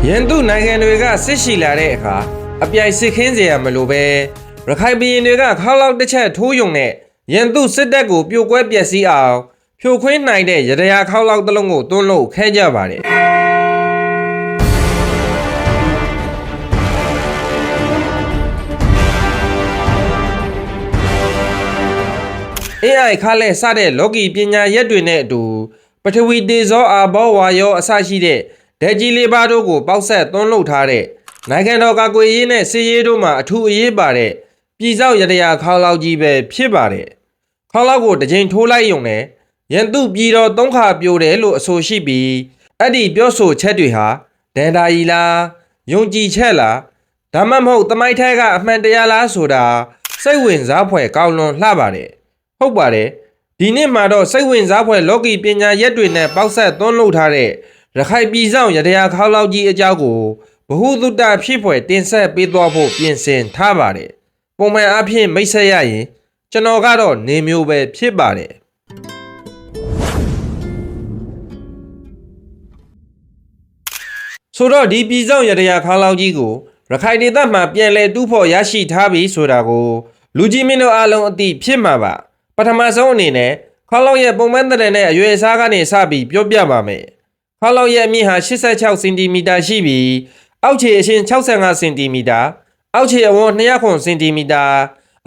ရန်သူနိုင်ငံတွေကစစ်ရှိလာတဲ့အခါအပြိုင်စစ်ခင်းစရာမလိုပဲရခိုင်ပြည်တွေကခေါက်လောက်တစ်ချက်ထိုးယုံနဲ့ရန်သူစစ်တပ်ကိုပြိုကွဲပျက်စီးအောင်ဖြိုခွင်းနိုင်တဲ့ရတရားခေါက်လောက်တစ်လုံးကိုတွန်းလို့ခဲကြပါတယ်AI ခါလဲစတဲ့လော်ကီပညာရက်တွေနဲ့အတူပထဝီတေဇောအာဘောဝါယောအစရှိတဲ့ဒက်ကြီးလေးပါးတို့ကိုပေါက်ဆက်သွန်းလုပ်ထားတဲ့နိုင်ငံတော်ကာကွယ်ရေးနဲ့စစ်ရေးတို့မှာအထူးအရေးပါတဲ့ပြည်စောက်ရတရားခေါလောက်ကြီးပဲဖြစ်ပါတယ်ခေါလောက်ကိုတစ်ချိန်ထိုးလိုက်ရုံနဲ့ရန်သူပြည်တော်သုံးခါပြိုတယ်လို့အဆိုရှိပြီးအဲ့ဒီပြောဆိုချက်တွေဟာဒန်ဒါကြီးလားယုံကြည်ချက်လားဒါမှမဟုတ်တမိုက်ထဲကအမှန်တရားလားဆိုတာစိတ်ဝင်စားဖွယ်ကောင်းလွန်လှပါတယ်ဟုတ်ပါတယ်ဒီနေ့မှာတော့စိတ်ဝင်စားဖွယ်လော်ကီပညာရက်တွေနဲ့ပေါက်ဆက်သွန်းလုပ်ထားတဲ့ရခိုင်ပြည်ဆောင်ရတရားခေါလောက်ကြီးအကြောင်းကိုဘ ഹു သုတဖြစ်ဖွယ်တင်ဆက်ပေးသွားဖို့ပြင်ဆင်ထားပါတယ်ပုံမှန်အားဖြင့်မိတ်ဆက်ရရင်ကျွန်တော်ကတော့နေမျိုးပဲဖြစ်ပါတယ်ဆိုတော့ဒီပြည်ဆောင်ရတရားခေါလောက်ကြီးကိုရခိုင်ဒေသမှာပြန်လည်တူးဖော်ရရှိထားပြီဆိုတာကိုလူကြီးမင်းတို့အားလုံးအသိဖြစ်မှာပါပထမဆုံးအနေနဲ့ခေါလောက်ရဲ့ပုံမှန်တဲ့နဲ့အရွယ်အစားကနေစပြီးပြောပြပါမယ်ခေါလောက်ရဲ့အမြင့်ဟာ86စင်တီမီတာရှိပြီးအောက်ခြေအရှင်65စင်တီမီတာအောက်ခြေအဝန်း209စင်တီမီတာ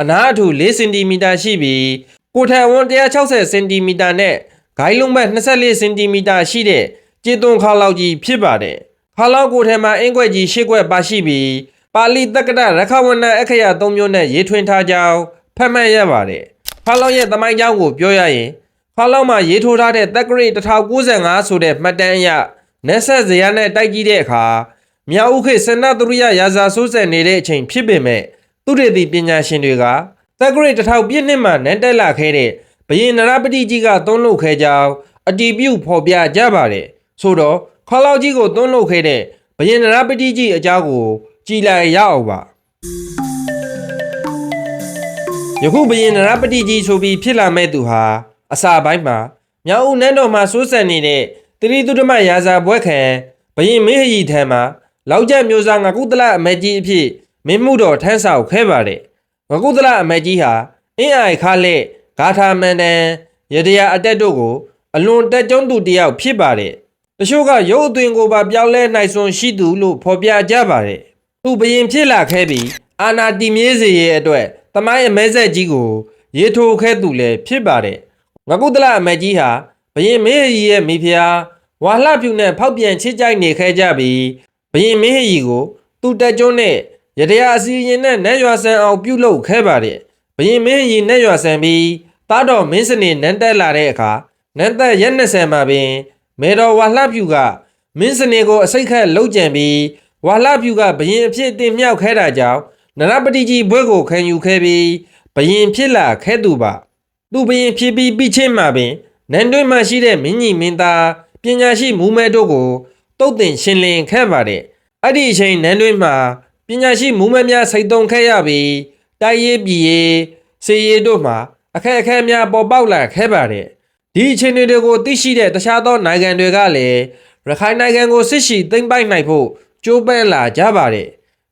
အနားအထူ4စင်တီမီတာရှိပြီးကိုယ်ထအဝန်း160စင်တီမီတာနဲ့ဂိုင်းလုံးဘက်24စင်တီမီတာရှိတဲ့ကျေသွန်းခေါလောက်ကြီးဖြစ်ပါတယ်ခေါလောက်ကိုယ်ထမှာအင်ကွက်ကြီး8ကွက်ပါရှိပြီးပါဠိတက္ကဋရခဝဏအခရာ3မျိုးနဲ့ရေးထွင်ထားကြောင်းဖတ်မှတ်ရပါတယ်ခေါလောက်ရဲ့သမိုင်းကြောင်းကိုပြောရရင်ခေါလောက်မှာရေးထိုးထားတဲ့တက္ကရာ1095ဆိုတဲ့မှတ်တမ်းအရနက်ဆက်ဇယားနဲ့တိုက်ကြည့်တဲ့အခါမြောက်ဦးခေတ်စနတရိယရာဇာဆိုးဆက်နေတဲ့အချိန်ဖြစ်ပေမဲ့သူတေသီပညာရှင်တွေကတက္ကရာ1000ပြည့်နှစ်မှာနန်းတက်လာခဲ့တဲ့ဘရင်နရပတိကြီးကသွန်းလုပ်ခဲ့ကြောင်းအတည်ပြုဖော်ပြကြပါတယ်ဆိုတော့ခေါလောက်ကြီးကိုသွန်းလုပ်ခဲ့တဲ့ဘရင်နရပတိကြီးအကြောင်းကိုကြည်လိုက်ရအောင်ပါယခုဘရင်နရပတိကြီးဆိုပြီးဖြစ်လာမဲ့သူဟာအစာပိုင်းမှာမြောက်ဦးနန်းတော်မှာစိုးစံနေတဲ့တတိသုဒ္ဓမရာဇာဘွဲခံဘရင်မင်းဟရီထံမှာလောက်ကျမျိုးစားငကုတလအမေကြီးအဖြစ်မင်းမှုတော်ထမ်းဆောင်ခဲ့ပါတယ်ငကုတလအမေကြီးဟာအင်းအိုင်ခါလက်ဂါထာမန္တန်ရတရားအတက်တို့ကိုအလွန်တက်ကြွသူတယောက်ဖြစ်ပါတယ်တချို့ကရုပ်အသွင်ကိုပါပြောင်းလဲနိုင်စွမ်းရှိသူလို့ဖော်ပြကြပါတယ်သူဘရင်ဖြစ်လာခဲ့ပြီးအာနာတီမြေးစေရဲ့အတွက်သမိုင်းအမဲဆက်ကြီးကိုရေးထိုးခဲ့သူလည်းဖြစ်ပါတယ်ငကုတလအမေကြီးဟာဘရင်မင်းဟရီရဲ့မိဖုရားဝါလှဖြူနဲ့ဖောက်ပြန်ချစ်ကြိုက်နေခဲ့ကြပြီးဘရင်မင်းဟရီကိုသူတက်ကျွန်းနဲ့ရတရားအစီရင်နဲ့နတ်ရွာဆန်အောင်ပြုလုပ်ခဲ့ပါတယ်ဘရင်မင်းဟရီနတ်ရွာဆန်ပြီးသားတော်မင်းစနေနန်းတက်လာတဲ့အခါနန်းသက်ရက်20မှာပင်မေတော်ဝါလှဖြူကမင်းစနေကိုအစိတ်ခတ်လှုပ်ကြံပြီးဝါလှဖြူကဘရင်အဖြစ်တင်မြှောက်ခဲ့တာကြောင့်နရပတိကြီးဘွဲကိုခံယူခဲ့ပြီးဘရင်ဖြစ်လာခဲ့သူပါသူဘရင်ဖြစ်ပြီးပြီးချင်းမှာပင်နန်းတွင်းမှာရှိတဲ့မင်းကြီးမင်းသားပညာရှိမူမဲတို့ကိုတုတ်တင်ရှင်းလင်းခဲ့ပါတယ်အဲ့ဒီအချိန်နန်းတွင်းမှာပညာရှိမူမဲများစိတ်တုံခဲ့ရပြီးတိုက်ရေးပြည်ရေးစေရေးတို့မှာအခက်အခဲများပေါ်ပေါက်လာခဲ့ပါတယ်ဒီအချိန်တွေကိုသိရှိတဲ့တခြားသောနိုင်ငံတွေကလည်းရခိုင်နိုင်ငံကိုစစ်ရှိသိမ်းပိုက်နိုင်ဖို့ကြိုးပမ်းလာကြပါတယ်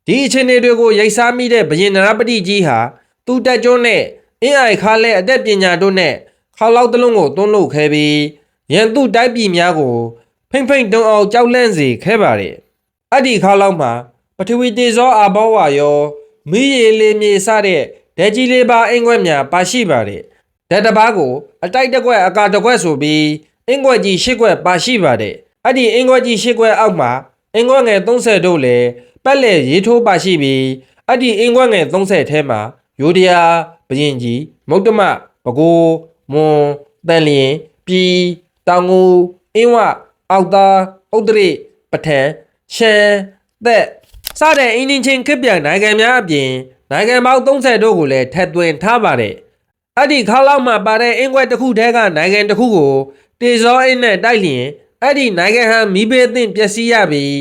ဒီအချိန်တွေကိုရိတ်စားမိတဲ့ဘရင်နရပတိကြီးဟာသူတက်ကျွန်းနဲ့အင်းအိုင်ခါလဲအတက်ပညာတို့နဲ့ခေါလောက်တလုံးကိုသွန်းလုပ်ခဲ့ပြီးရန်သူတိုက်ပြည်များကိုဖိမ့်ဖိမ့်တုံအောင်ကြောက်လန့်စေခဲ့ပါတယ်အဲ့ဒီခေါလောက်မှာပထဝီတေဇောအာဘောဝါယောမီးရည်လေးမြေစတဲ့ဓာတ်ကြီးလေးပါအင်ကွက်များပါရှိပါတယ်ဓာတ်တစ်ပါးကိုအတိုက်တစ်ကွက်အကာတစ်ကွက်ဆိုပြီးအင်ကွက်ကြီး၈ကွက်ပါရှိပါတယ်အဲ့ဒီအင်ကွက်ကြီး၈ကွက်အောက်မှာအင်ကွက်ငယ်30တို့လည်းပတ်လက်ရေးထိုးပါရှိပြီးအဲ့ဒီအင်ကွက်ငယ်30ထဲမှာရိုဒရာဘရင်ကြီးမုတ်တမပဲခူးမွန်တန်လျင်ပြည်တောင်ငူအင်းဝအောက်သားဥဒရိပထန်ရှမ်းသက်စတဲ့အင်းချင်းခစ်ပြနိုင်ငံများအပြင်နိုင်ငံပေါင်း30တို့ကိုလည်းထပ်သွင်းထားပါတယ်အဲ့ဒီခေါလောက်မှာပါတဲ့အင်ကွက်တစ်ခုတည်းကနိုင်ငံတစ်ခုကိုတေဇောအင်းနဲ့တိုက်လျင်အဲ့ဒီနိုင်ငံဟာမိဘေးသင့်ပျက်စီးရပြီး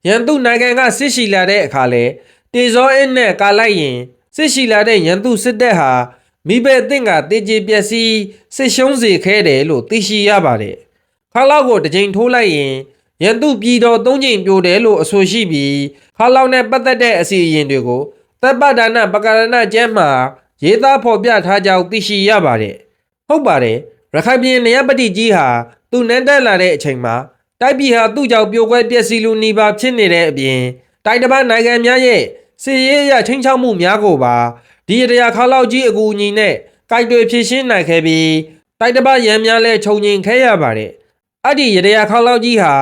ရန်သူနိုင်ငံကစစ်ရှိလာတဲ့အခါလဲတေဇောအင်းနဲ့ကာလိုက်ရင်စစ်ရှိလာတဲ့ရန်သူစစ်တပ်ဟာမိဘအသင့်ကတေကျေပျက်စီးစစ်ရှုံးစေခဲ့တယ်လို့သိရှိရပါတယ်ခါလောက်ကိုတစ်ချိန်ထိုးလိုက်ရင်ရ ရန်သူပြည်တော်၃ချိန်ပြိုတယ်လို့အဆိုရှိပြီးခါလောက်နဲ့ပတ်သက်တဲ့အစီအရင်တွေကိုတပ်ပဒါနပကရဏကျမ်းမှာရေးသားဖော်ပြထားကြောင်းသိရှိရပါတယ်။ဟုတ်ပါတယ်ရခိုင်ပြည်နရပတိကြီးဟာသူနန်းတက်လာတဲ့အချိန်မှာတိုက်ပြည်ဟာသူ့ကြောင့်ပြိုကွဲပျက်စီးလူနေပါဖြစ်နေတဲ့အပြင်တိုက်တစ်ပတ်နိုင်ငံများရဲ့စစ်ရေးအရချင်းချောက်မှုများကိုပါဒီရတရားခါလောက်ကြီးအကူအညီနဲ့တိုက်တွေဖြည့်ရှင်းနိုင်ခဲ့ပြီးတိုက်တစ်ပတ်ရန်များလည်းခြုံငိန်ခဲ့ရပါတယ်။အဲ့ဒီရတရားခါလောက်ကြီးဟာ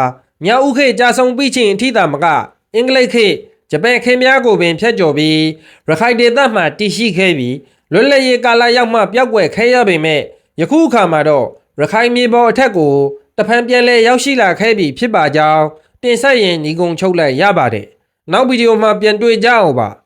မြောက်ဦးခေတ်ကြာဆုံးပြီးချိန်အထိသာမကအင်္ဂလိပ်ခေတ်ဂျပန်ခေတ်များကိုပင်ဖျက်ကျော်ပြီးရခိုင်ဒေသမှာတည်ရှိခဲ့ပြီးလွတ်လပ်ရေးကာလရောက်မှပျောက်ကွယ်ခဲ့ရပေမဲ့ယခုအခါမှာတော့ရခိုင်မြေပေါ်အထက်ကိုတဖန်ပြန်လဲရောက်ရှိလာခဲ့ပြီဖြစ်ပါကြောင်းတင်ဆက်ရင်ညီကုံချုပ်လိုက်ရပါတယ်။နောက်ဗီဒီယိုမှာပြန်တွေ့ကြအောင်ပါ။